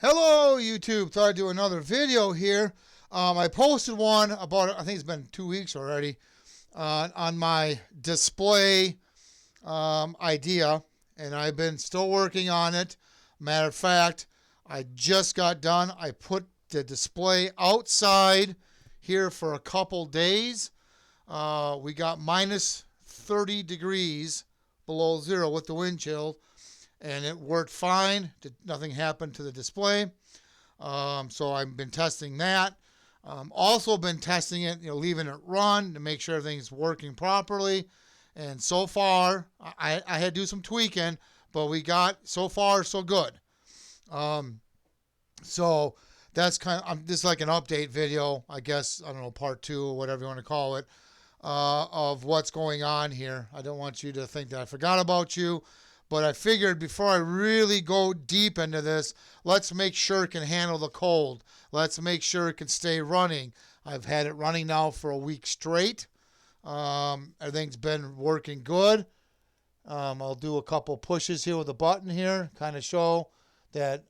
Hello YouTube, thought I'd do another video here. I posted one about, I think it's been 2 weeks already, on my display idea, and I've been still working on it. Matter of fact, I just got done. I put the display outside here for a couple days. We got minus 30 degrees below zero with the wind chill, and it worked fine. Nothing happened to the display. So I've been testing that. Also been testing it, leaving it run to make sure everything's working properly. And so far, I had to do some tweaking, but we got so far so good. So that's this is like an update video, I guess. I don't know, part 2 or whatever you want to call it, of what's going on here. I don't want you to think that I forgot about you. But I figured before I really go deep into this, let's make sure it can handle the cold. Let's make sure it can stay running. I've had it running now for a week straight. Everything's been working good. I'll do a couple pushes here with the button here, kind of show that,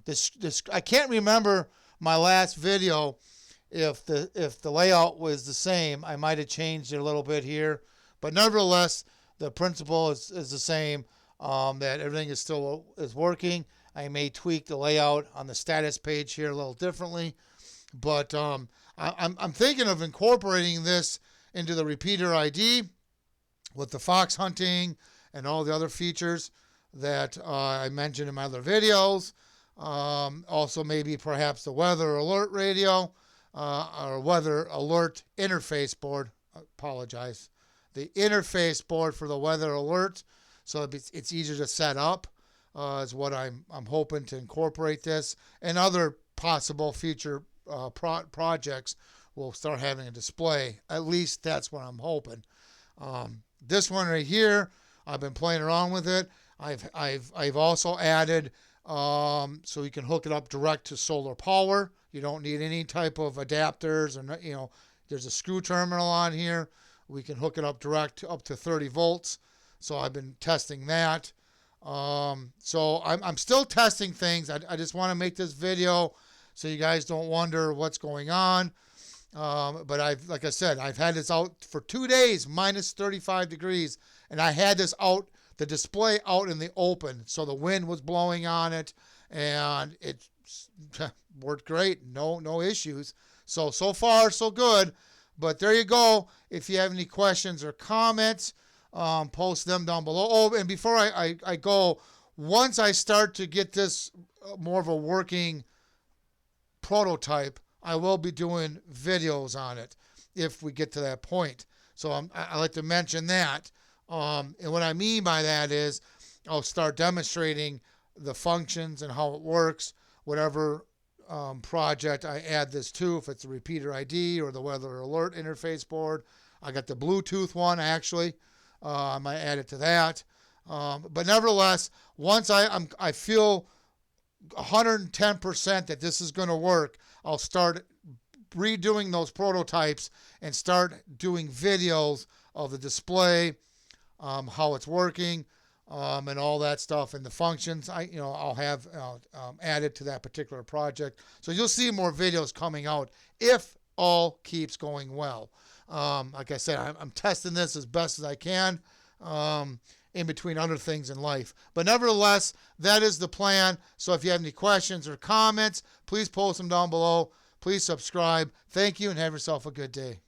this. I can't remember my last video if the layout was the same. I might have changed it a little bit here, but nevertheless, the principle is the same. That everything is still working. I may tweak the layout on the status page here a little differently, but I'm thinking of incorporating this into the repeater ID with the fox hunting and all the other features that I mentioned in my other videos. Also maybe perhaps the weather alert radio or weather alert interface board. I apologize. The interface board for the weather alert. So it's easier to set up, is what I'm hoping to incorporate this. And other possible future projects will start having a display. At least that's what I'm hoping. This one right here, I've been playing around with it. I've also added so you can hook it up direct to solar power. You don't need any type of adapters, or there's a screw terminal on here. We can hook it up direct up to 30 volts. So I've been testing that. So I'm still testing things. I just want to make this video so you guys don't wonder what's going on. But like I said, I've had this out for 2 days, minus 35 degrees. And I had this out, the display out in the open. So the wind was blowing on it, and it worked great. No issues. So far, so good. But there you go. If you have any questions or comments, post them down below. Oh, and before I go, once I start to get this more of a working prototype, I will be doing videos on it if we get to that point. So I like to mention that. And what I mean by that is I'll start demonstrating the functions and how it works, whatever project I add this to, if it's a repeater ID or the weather alert interface board. I got the Bluetooth one, actually. I might add it to that. But nevertheless, once I feel 110% that this is going to work, I'll start redoing those prototypes and start doing videos of the display, how it's working, and all that stuff, and the functions. I'll have added to that particular project. So you'll see more videos coming out if all keeps going well. Like I said, I'm testing this as best as I can in between other things in life. But nevertheless, that is the plan. So if you have any questions or comments, please post them down below. Please subscribe. Thank you, and have yourself a good day.